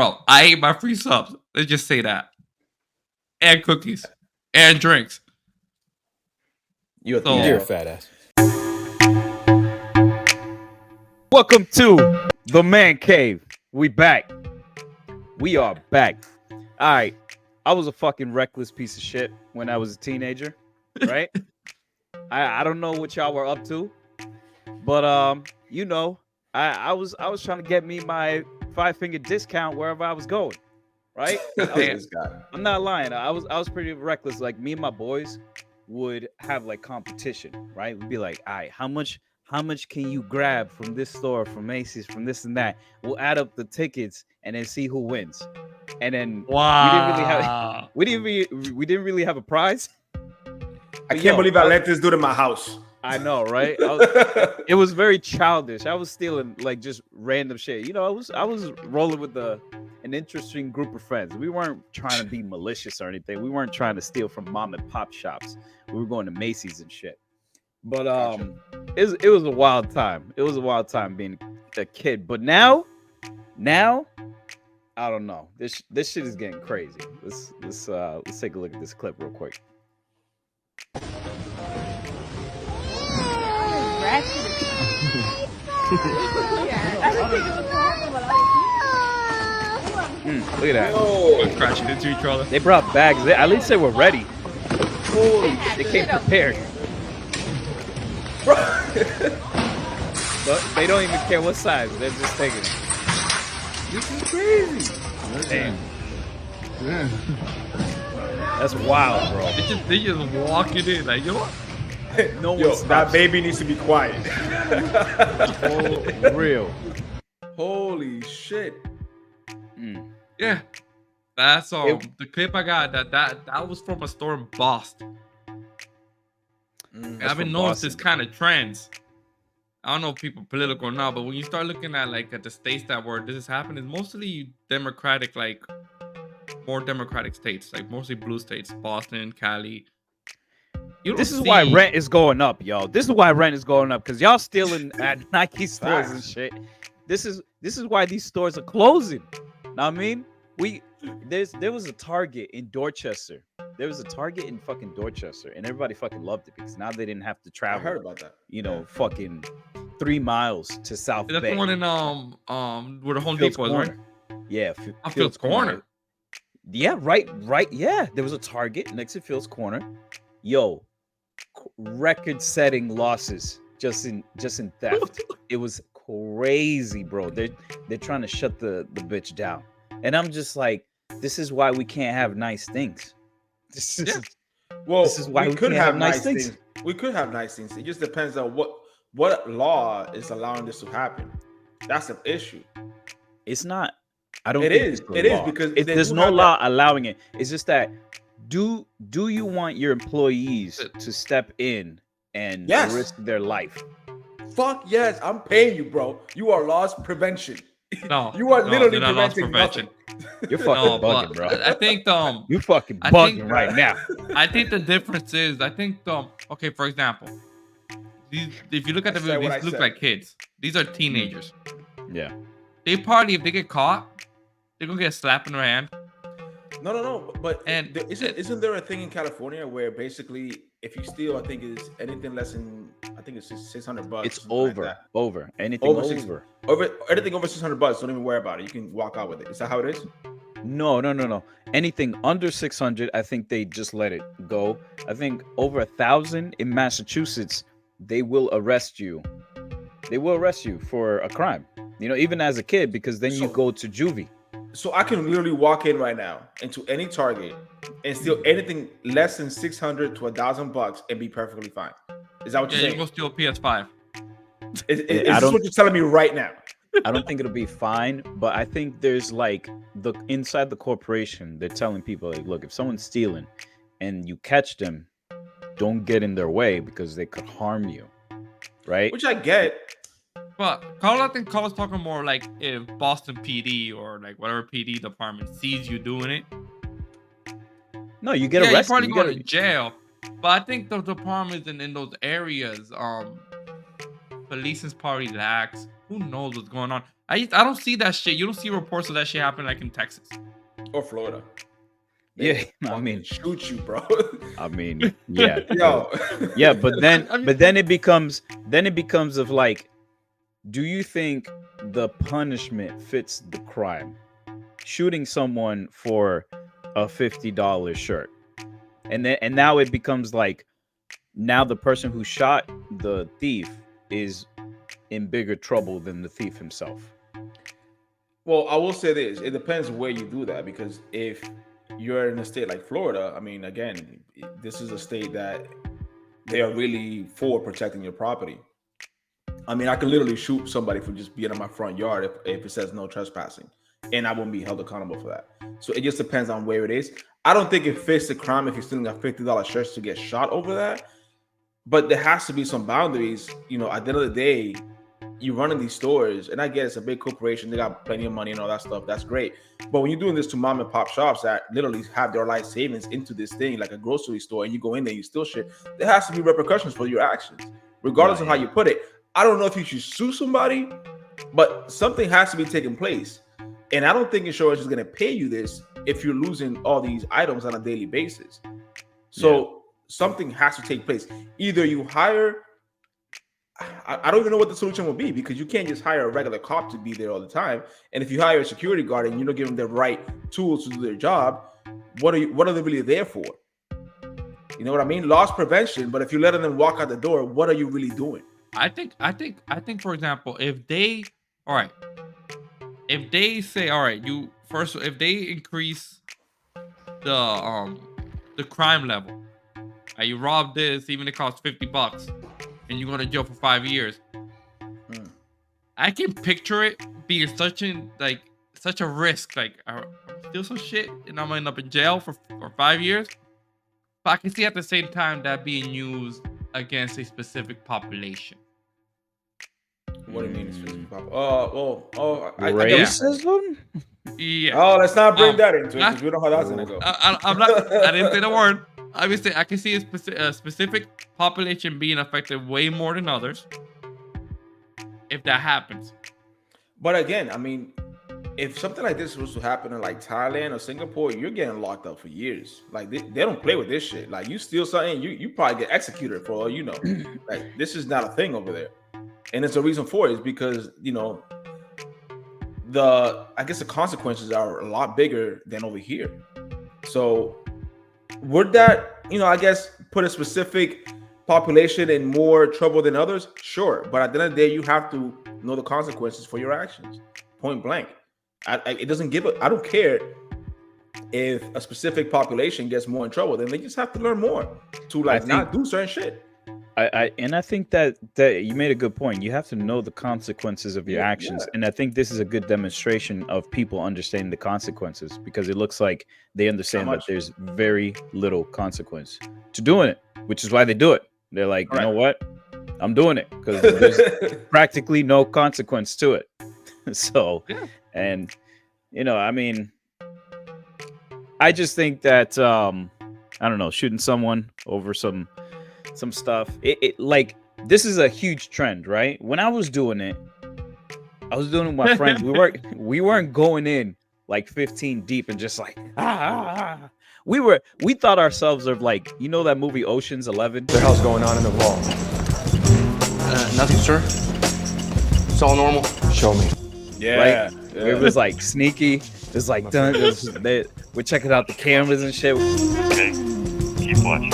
Bro, I ate my free subs. Let's just say that. And cookies. And drinks. You're a fat ass. Welcome to the Man Cave. We back. We are back. All right. I was a fucking reckless piece of shit when I was a teenager, right? I don't know what y'all were up to, but you know, I was trying to get me my 5-finger discount wherever I was going, right? I'm not lying. I was pretty reckless. Like me and my boys would have like competition, right? We'd be like, all right, how much can you grab from this store, from Macy's, from this and that? We'll add up the tickets and then see who wins. And then we didn't really have a prize. I can't believe I let this dude in my house. I know, right? It was very childish. I was stealing like just random shit. You know, I was rolling with an interesting group of friends. We weren't trying to be malicious or anything. We weren't trying to steal from mom and pop shops. We were going to Macy's and shit. But it was a wild time. It was a wild time being a kid. But now, I don't know. This shit is getting crazy. Let's take a look at this clip real quick. Look at that. Oh, crashing into each other. They brought bags. At least they were ready. Holy, they came prepared. But they don't even care what size. They're just taking it. This is crazy. Damn. Yeah. That's wild, bro. They just walking in like, you know what? No one that baby needs to be quiet. Oh, real. Holy shit. Yeah. That's the clip I got. That was from a store in Boston. I've been noticing this kind of trends. I don't know if people are political or not, but when you start looking at at the states that where this is happening, it's mostly Democratic, like more Democratic states, like mostly blue states, Boston, Cali. This is why rent is going up, y'all. This is why rent is going up, because y'all stealing at Nike stores and shit. This is why these stores are closing. Know what I mean? There was a Target in Dorchester. There was a Target in fucking Dorchester, and everybody fucking loved it because now they didn't have to travel. I heard about that. You know, fucking 3 miles to South Bay. That's the one in where the Home Depot is, right? Yeah, Fields Corner. Yeah, right. Yeah, there was a Target next to Fields Corner. Yo, record-setting losses just in theft. It was crazy, bro. They're trying to shut the bitch down, and I'm just like, this is why we can't have nice things. This is why we could have nice things. We could have nice things. It just depends on what law is allowing this to happen. That's an issue. It's not. I don't. It is because there's no law allowing it. It's just that. Do you want your employees to step in and risk their life? Fuck yes, I'm paying you, bro. You are loss prevention. No, you are literally preventing prevention. You're fucking bugging, bro. I think you're fucking bugging right now. I think the difference is, okay, for example, if you look at the movie, these look like kids. These are teenagers. Yeah. They probably, if they get caught, they're gonna get a slap in their hand. No. But isn't there a thing in California where basically if you steal, I think it's anything less than, I think it's $600. It's over anything over anything over $600. Don't even worry about it. You can walk out with it. Is that how it is? No. Anything under 600, I think they just let it go. I think over 1,000 in Massachusetts, they will arrest you. They will arrest you for a crime. You know, even as a kid, because then you go to juvie. So I can literally walk in right now into any Target and steal anything less than $600 to $1,000 and be perfectly fine. Is that what you're saying? You go steal a PS5. Is this what you're telling me right now? I don't think it'll be fine, but I think there's like inside the corporation, they're telling people like, look, if someone's stealing and you catch them, don't get in their way because they could harm you, right? Which I get. But I think Carl's talking more like if Boston PD or like whatever PD department sees you doing it. No, you get arrested. You probably go to jail. But I think the problem is in those areas, police is probably lax. Who knows what's going on? I don't see that shit. You don't see reports of that shit happening like in Texas. Or Florida. Yeah, I Fucking mean, shoot you, bro. I mean, yeah, Yo. yeah, but then, I mean- but then it becomes of like, do you think the punishment fits the crime? Shooting someone for a $50 shirt, and now it becomes like, now the person who shot the thief is in bigger trouble than the thief himself. Well, I will say this: it depends where you do that, because if you're in a state like Florida, I mean, again, this is a state that they are really for protecting your property. I mean, I could literally shoot somebody for just being in my front yard if it says no trespassing, and I wouldn't be held accountable for that. So it just depends on where it is. I don't think it fits the crime if you're stealing a $50 shirt to get shot over that, but there has to be some boundaries. You know, at the end of the day, you run in these stores, and I get it's a big corporation, they got plenty of money and all that stuff. That's great. But when you're doing this to mom and pop shops that literally have their life savings into this thing, like a grocery store, and you go in there, you steal shit, there has to be repercussions for your actions, regardless of how you put it. I don't know if you should sue somebody, but something has to be taking place. And I don't think insurance is going to pay you this if you're losing all these items on a daily basis. So something has to take place. Either you hire, I don't even know what the solution will be, because you can't just hire a regular cop to be there all the time. And if you hire a security guard and you don't give them the right tools to do their job, what are they really there for? You know what I mean? Loss prevention. But if you're letting them walk out the door, what are you really doing? I think, for example, if they say, all right, if they increase the crime level, you rob this, even if it costs $50, and you go to jail for 5 years. I can picture it being such a risk. Like, I steal some shit and I'm gonna end up in jail for 5 years. But I can see at the same time that being used against a specific population. What do you mean specific population? Racism? Yeah. Oh, let's not bring that into it, because we know how that's gonna go. I'm not. I didn't say the word. Obviously, I can see a specific population being affected way more than others if that happens. But again, I mean, if something like this was to happen in like Thailand or Singapore, you're getting locked up for years. Like they don't play with this shit. Like you steal something, you probably get executed for all you know. Like this is not a thing over there, and it's a reason for it is because you know I guess the consequences are a lot bigger than over here. So would that, you know, I guess put a specific population in more trouble than others? Sure. But at the end of the day, you have to know the consequences for your actions. Point blank. It doesn't I don't care if a specific population gets more in trouble. Then they just have to learn more to not do certain shit. I think that you made a good point. You have to know the consequences of your actions. And I think this is a good demonstration of people understanding the consequences, because it looks like they understand that there's very little consequence to doing it, which is why they do it. They're like, you know what? I'm doing it because there's practically no consequence to it. So, and you know, I mean, I just think that I don't know, shooting someone over some stuff, it like, this is a huge trend, right? When I was doing it with my friends. We weren't going in like 15 deep and just like we thought ourselves of like, you know that movie Ocean's 11? What the hell's going on in the vault? Nothing, sir. It's all normal. Show me. Right? It was like sneaky. It was like done. We're checking out the cameras and shit. Okay, keep watching.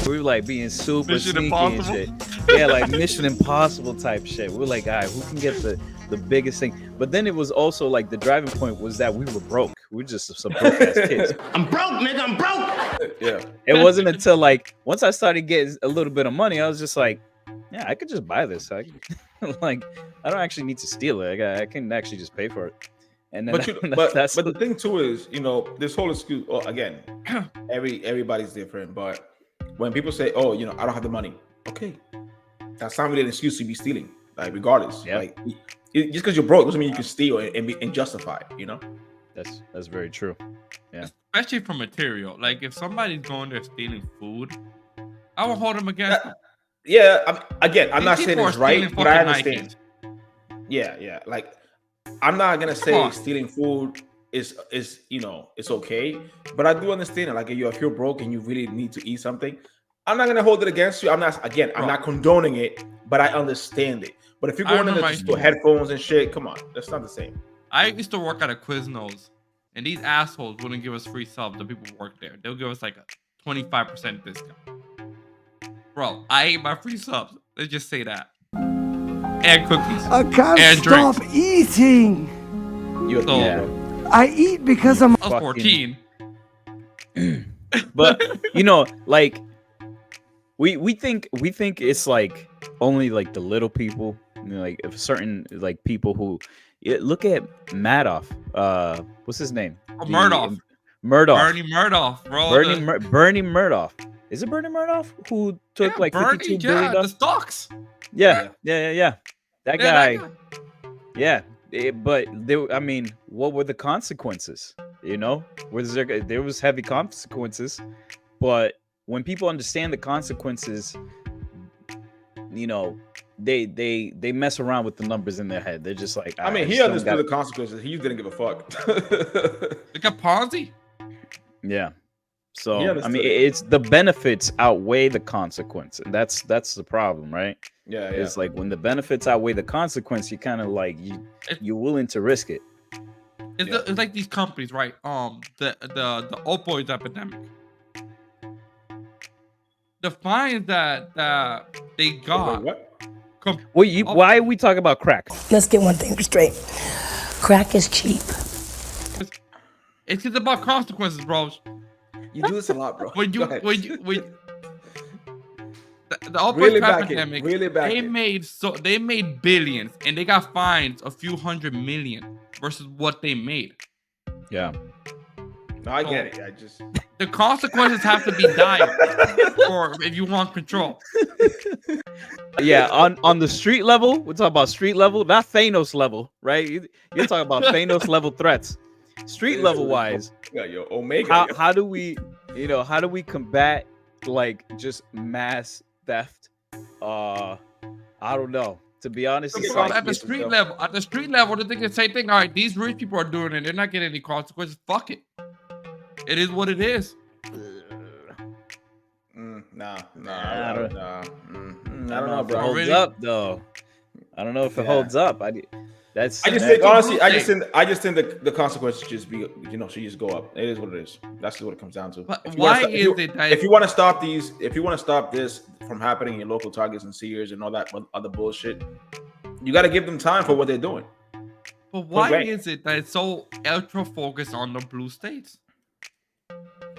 We were like being super Mission sneaky Impossible. and shit. Yeah, like Mission Impossible type shit. We were like, all right, who can get the biggest thing? But then it was also like the driving point was that we were broke. We were just some broke ass kids. I'm broke, nigga. I'm broke. Yeah. It wasn't until like once I started getting a little bit of money, I was just like, yeah, I could just buy this. Like, I don't actually need to steal it. I can actually just pay for it. And then But the thing too is, you know, this whole excuse. Oh, again, everybody's different. But when people say, "Oh, you know, I don't have the money," okay, that's not really an excuse to be stealing. Like, regardless, like just because you're broke doesn't mean you can steal and justify it. You know, that's very true. Yeah, especially for material. Like if somebody's going there stealing food, I will hold them against. Yeah, I'm not saying it's right, stealing but I fucking understand. Yeah, like I'm not gonna Come say on. stealing food is it's okay, but I do understand it. Like if you're broke and you really need to eat something, I'm not gonna hold it against you. I'm Bro. not condoning it, but I understand it. But if you're I going in remember there I to used store headphones and shit, come on, that's not the same. I used to work at a Quiznos, and these assholes wouldn't give us free subs. The people who work there, they'll give us like a 25% discount. Bro, I ate my free subs. Let's just say that. And cookies. I can't and stop drinks. eating. You So, Yeah. I eat because I'm I was 14. But like we think it's like only like the little people, like if certain like people who look at Madoff. What's his name? Murdoch. Murdoch. Bernie Murdoch, bro. Bernie Murdoch. Is it Bernie Murdoch who took like Bernie, $52 billion? the stocks. Yeah. That Yeah, guy. that guy. Yeah. But I mean, what were the consequences? There was heavy consequences, but when people understand the consequences, they mess around with the numbers in their head. They're just like, I mean, he understood the consequences. He didn't give a fuck. Look at Ponzi. Yeah. So He I understood mean, it. it's the benefits outweigh the consequence. That's the problem, right? Yeah. It's like when the benefits outweigh the consequence, you kind of like you're willing to risk it. It's like these companies, right? The opioid epidemic. The fines that they got. Wait, what? Why are we talking about crack? Let's get one thing straight. Crack is cheap. It's about consequences, bros. You do this a lot, bro. When Go ahead. the opioid Really back it, epidemic, really back they it. they made billions and they got fines a few hundred million versus what they made. Yeah. No, I get it. I just The consequences have to be dire, or if you want control. Yeah, on the street level, we're talking about street level, not Thanos level, right? You're talking about Thanos level threats. Street level wise, yeah, yo, Omega. how do we combat like just mass theft? I don't know. To be honest, it's Bro, like at the street level, they think the same thing. All right, these rich people are doing it. They're not getting any consequences. Fuck it. It is what it is. Nah. I don't know if it bro. holds Really? up though. I don't know if it holds up. I just think honestly, I just think the consequences just be should just go up. It is what it is. That's what it comes down to. But If you why wanna is it that if you want to stop these, if you want to stop this from happening in your local Targets and Sears and all that other bullshit, you got to give them time for what they're doing. But why blank. is it that it's so ultra focused on the blue states?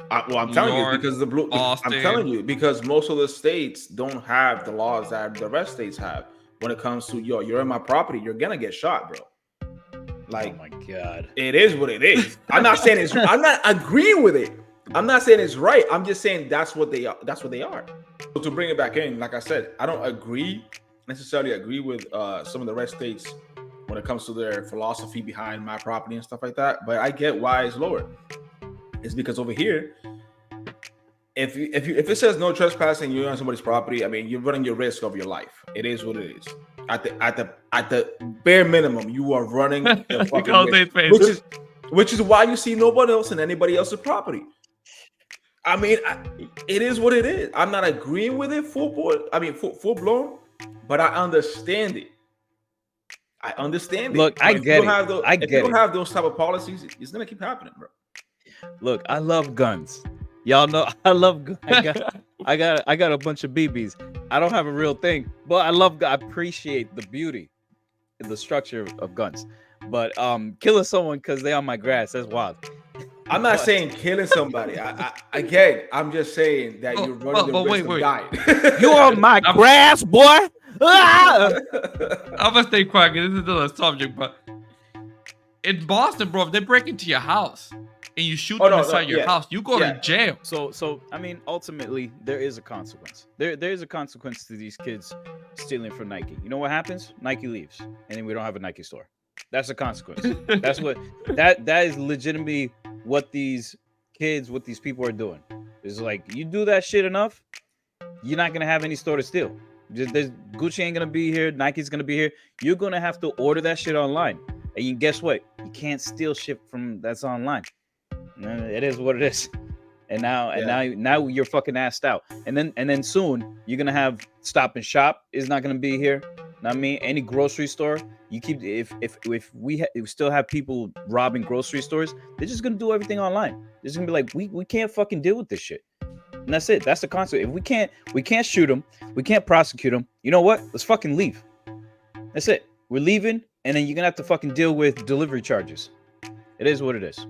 I'm New telling York, you because Boston. I'm telling you because most of the states don't have the laws that the rest states have when it comes to you're in my property, you're gonna get shot, bro. Like, oh my god, it is what it is. I'm not saying I'm not agreeing with it. I'm not saying it's right. I'm just saying that's what they are. That's what they are. So to bring it back in, like I said, I don't necessarily agree with some of the rest states when it comes to their philosophy behind my property and stuff like that. But I get why it's lower. It's because over here, if it says no trespassing, you're on somebody's property. I mean, you're running your risk of your life. It is what it is. At the bare minimum, you are running the fucking risk, which is why you see nobody else in anybody else's property. I mean, it is what it is. I'm not agreeing with it full blown, but I understand it. I understand it. Look, I get it. If you don't have those type of policies, it's gonna keep happening, bro. Look, I love guns. Y'all know I love guns. I got a bunch of BBs. I don't have a real thing, but I appreciate the beauty and the structure of guns. But killing someone because they on my grass, that's wild. I'm not saying killing somebody. I'm just saying that you're running the risk of dying. You on my grass, boy? Ah! I'm gonna stay quiet because this is still a subject, but in Boston, bro, if they break into your house and you shoot them inside your house, you go to jail. So I mean, ultimately, there is a consequence. There is a consequence to these kids stealing from Nike. You know what happens? Nike leaves, and then we don't have a Nike store. That's a consequence. That's what that is legitimately what these people are doing. It's like you do that shit enough, you're not gonna have any store to steal. Gucci ain't gonna be here, Nike's gonna be here. You're gonna have to order that shit online. And guess what? You can't steal shit from that's online. It is what it is. And now you're fucking assed out. And then soon you're gonna have Stop and Shop is not gonna be here. Know what I mean? Any grocery store, you keep if we still have people robbing grocery stores, they're just gonna do everything online. They're just gonna be like, we can't fucking deal with this shit. And that's it. That's the concept. If we can't shoot them, we can't prosecute them. You know what? Let's fucking leave. That's it. We're leaving, and then you're gonna have to fucking deal with delivery charges. It is what it is.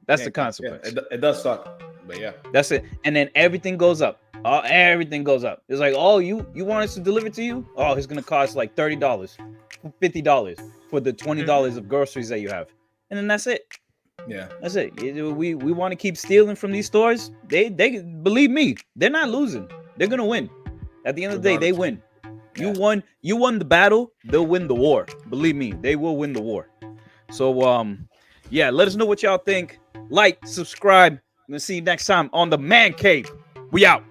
That's the consequence. Yeah, it does suck, but yeah, that's it. And then everything goes up. Everything goes up. It's like, oh, you want us to deliver to you? Oh, it's gonna cost like $30, $50 for the $20 of groceries that you have, and then that's it. Yeah, that's it. We want to keep stealing from these stores. They believe me, they're not losing. They're gonna win. At the end of the day, they win. Yeah. You won the battle. They'll win the war. Believe me, they will win the war. So yeah, let us know what y'all think. Like, subscribe. I'm gonna see you next time on the Man Cave. We out.